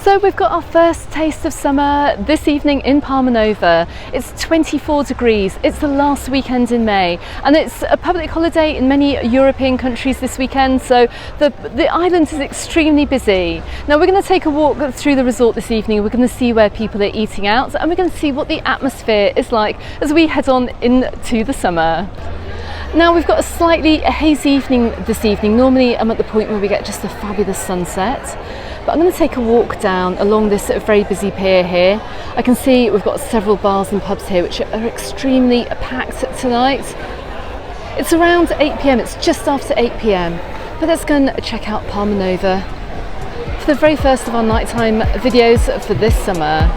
So we've got our first taste of summer this evening in Palmanova. It's 24 degrees, it's the last weekend in May, and it's a public holiday in many European countries this weekend, so the island is extremely busy. Now we're going to take a walk through the resort this evening. We're going to see where people are eating out, and we're going to see what the atmosphere is like as we head on into the summer. Now we've got a slightly hazy evening this evening. Normally I'm at the point where we get just a fabulous sunset, but I'm going to take a walk down along this very busy pier here. I can see we've got several bars and pubs here which are extremely packed tonight. It's around 8 p.m, it's just after 8 p.m, but let's go and check out Palmanova for the very first of our nighttime videos for this summer.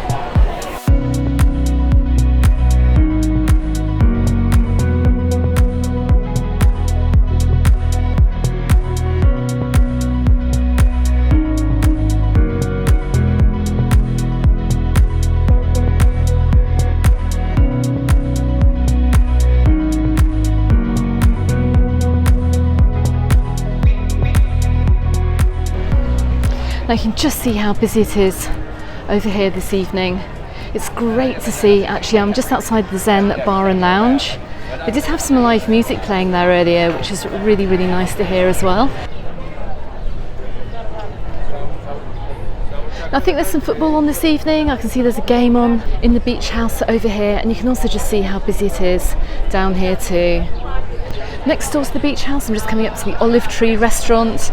Now you can just see how busy it is over here this evening. It's great to see. Actually, I'm just outside the Zen Bar and Lounge. They did have some live music playing there earlier, which is really, really nice to hear as well. Now, I think there's some football on this evening. I can see there's a game on in the beach house over here, and you can also just see how busy it is down here too. Next door to the beach house, I'm just coming up to the Olive Tree restaurant.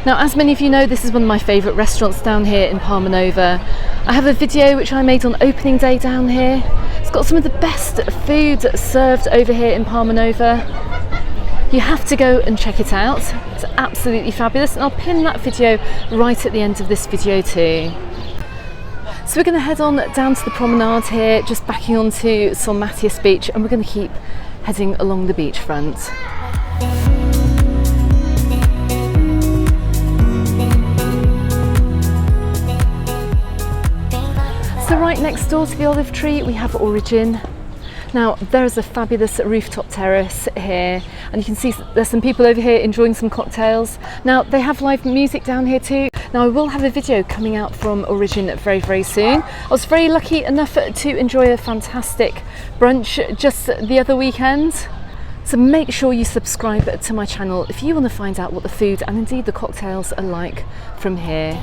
Now, as many of you know, this is one of my favourite restaurants down here in Palmanova. I have a video which I made on opening day down here. It's got some of the best food served over here in Palmanova. You have to go and check it out. It's absolutely fabulous, and I'll pin that video right at the end of this video too. So we're going to head on down to the promenade here, just backing onto Son Matias Beach, and we're going to keep heading along the beachfront. So right next door to the Olive Tree we have Origin. Now there is a fabulous rooftop terrace here, and you can see there's some people over here enjoying some cocktails. Now they have live music down here too. Now I will have a video coming out from Origin very, very soon. I was very lucky enough to enjoy a fantastic brunch just the other weekend. So make sure you subscribe to my channel if you want to find out what the food and indeed the cocktails are like from here.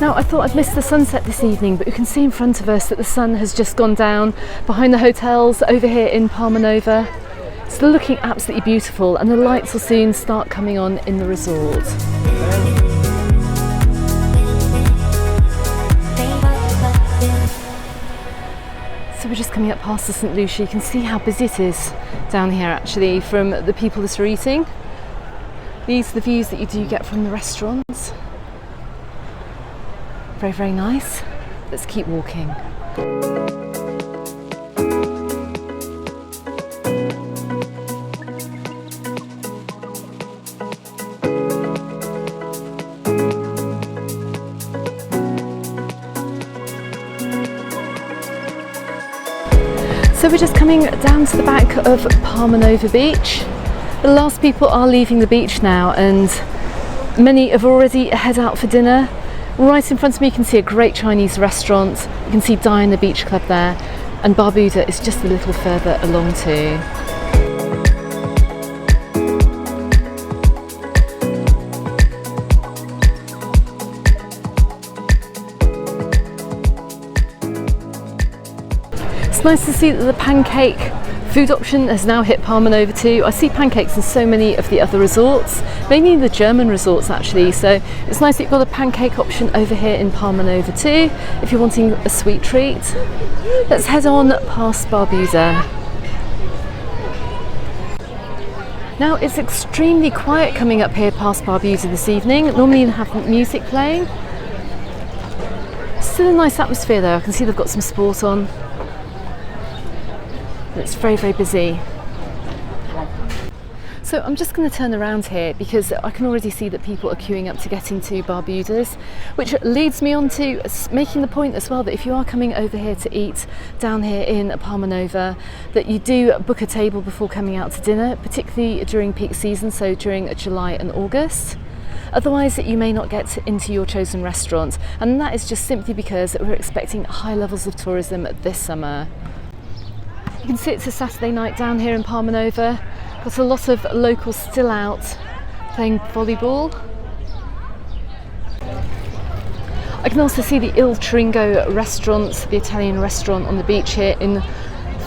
Now I thought I'd missed the sunset this evening, but you can see in front of us that the sun has just gone down behind the hotels over here in Palmanova. It's looking absolutely beautiful, and the lights will soon start coming on in the resort. So we're just coming up past the St. Lucia. You can see how busy it is down here actually from the people that are eating. These are the views that you do get from the restaurants. Very, very nice. Let's keep walking. So we're just coming down to the back of Palmanova Beach. The last people are leaving the beach now, and many have already head out for dinner. Right in front of me you can see a great Chinese restaurant. You can see Diana Beach Club there, and Barbuda is just a little further along too. It's nice to see that the pancake food option has now hit Palmanova too. I see pancakes in so many of the other resorts, mainly the German resorts actually, so it's nice that you've got a pancake option over here in Palmanova too if you're wanting a sweet treat. Let's head on past Barbuda. Now it's extremely quiet coming up here past Barbuda this evening. Normally you have music playing. Still a nice atmosphere though. I can see they've got some sport on. It's very, very busy. So I'm just going to turn around here because I can already see that people are queuing up to get into Barbuda's, which leads me on to making the point as well that if you are coming over here to eat down here in Palmanova, that you do book a table before coming out to dinner, particularly during peak season, so during July and August. Otherwise you may not get into your chosen restaurant, and that is just simply because we're expecting high levels of tourism this summer. You can see it's a Saturday night down here in Palmanova. Got a lot of locals still out playing volleyball. I can also see the Il Tringo restaurant, the Italian restaurant on the beach here, in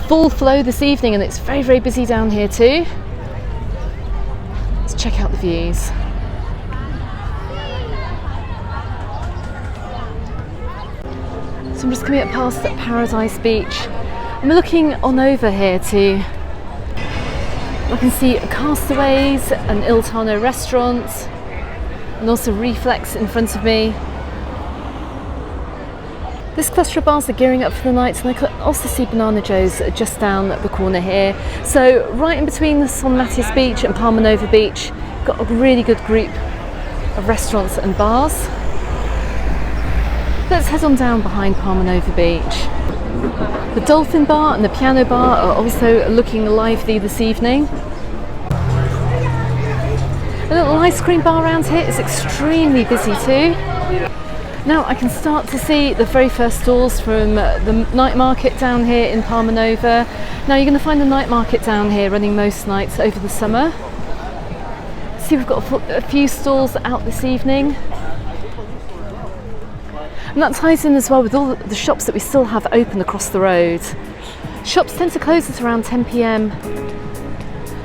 full flow this evening, and it's very, very busy down here too. Let's check out the views. So I'm just coming up past Paradise Beach. I'm looking on over here to, I can see Castaways, an Il Tano restaurant, and also Reflex in front of me. This cluster of bars are gearing up for the night, and I can also see Banana Joe's just down the corner here. So right in between the Son Matias Beach and Palmanova Beach, got a really good group of restaurants and bars. Let's head on down behind Palmanova Beach. The Dolphin Bar and the Piano Bar are also looking lively this evening. The little ice cream bar around here is extremely busy too. Now I can start to see the very first stalls from the night market down here in Palmanova. Now you're going to find the night market down here running most nights over the summer. See, we've got a few stalls out this evening. And that ties in as well with all the shops that we still have open across the road. Shops tend to close at around 10 p.m.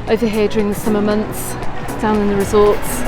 over here during the summer months, down in the resorts.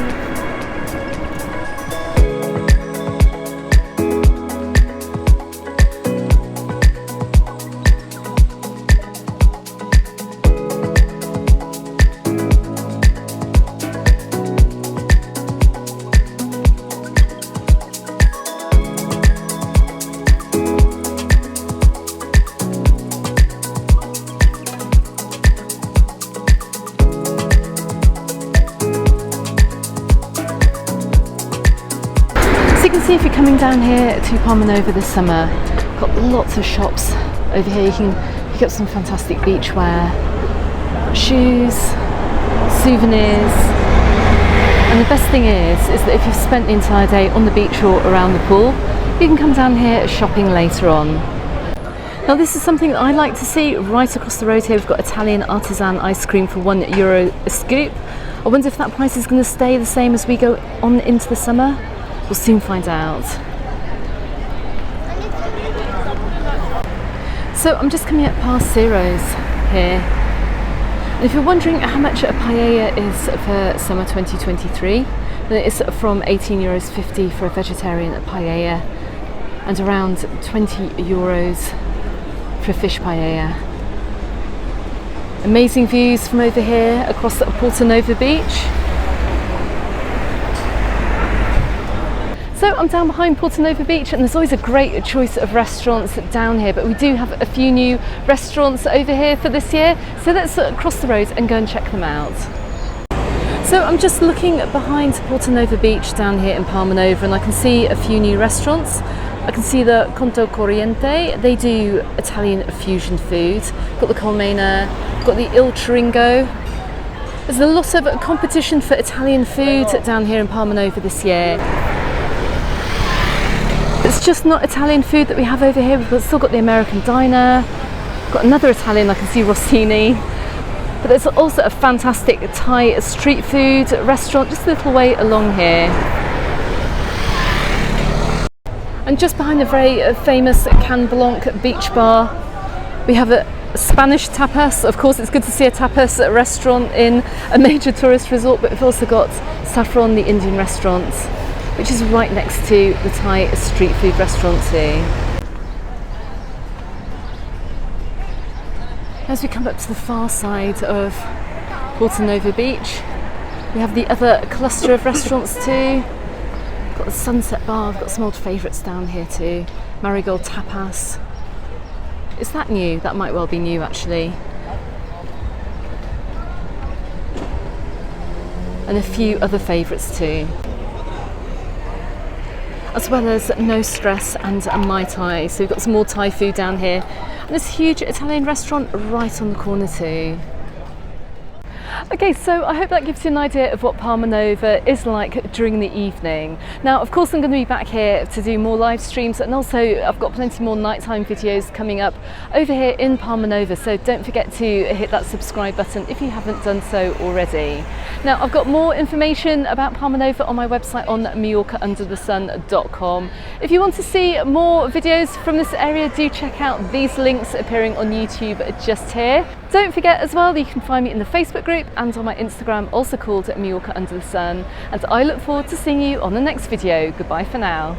See, if you're coming down here to Palmanova this summer, got lots of shops over here. You can pick up some fantastic beachwear, shoes, souvenirs, and the best thing is that if you've spent the entire day on the beach or around the pool, you can come down here shopping later on. Now this is something that I like to see right across the road here. We've got Italian artisan ice cream for €1 a scoop. I wonder if that price is going to stay the same as we go on into the summer. We'll soon find out. So I'm just coming up past Ciro's here. And if you're wondering how much a paella is for summer 2023, then it's from €18.50 for a vegetarian paella and around €20 for a fish paella. Amazing views from over here across Porto Beach. So I'm down behind Palmanova Beach, and there's always a great choice of restaurants down here, but we do have a few new restaurants over here for this year, so let's cross the road and go and check them out. So I'm just looking behind Palmanova Beach down here in Palmanova, and I can see a few new restaurants. I can see the Conto Corriente, they do Italian fusion food. Got the Colmena, got the Il Tringo. There's a lot of competition for Italian food down here in Palmanova this year. It's just not Italian food that we have over here. We've still got the American diner, got another Italian, I can see Rossini, but there's also a fantastic Thai street food restaurant just a little way along here. And just behind the very famous Can Blanc beach bar, we have a Spanish tapas. Of course, it's good to see a tapas restaurant in a major tourist resort, but we've also got Saffron, the Indian restaurant, which is right next to the Thai street food restaurant too. As we come up to the far side of Palmanova Beach. We have the other cluster of restaurants too. Got the Sunset Bar, I've got some old favourites down here too. Marigold Tapas. Is that new? That might well be new actually. And a few other favourites too. As well as No Stress and Mai Tai. So we've got some more Thai food down here. And this huge Italian restaurant right on the corner too. Okay, so I hope that gives you an idea of what Palmanova is like during the evening. Now, of course, I'm going to be back here to do more live streams, and also I've got plenty more nighttime videos coming up over here in Palmanova, so don't forget to hit that subscribe button if you haven't done so already. Now, I've got more information about Palmanova on my website on MallorcaUnderTheSun.com. If you want to see more videos from this area, do check out these links appearing on YouTube just here. Don't forget as well that you can find me in the Facebook group and on my Instagram, also called Mallorca Under the Sun. And I look forward to seeing you on the next video. Goodbye for now.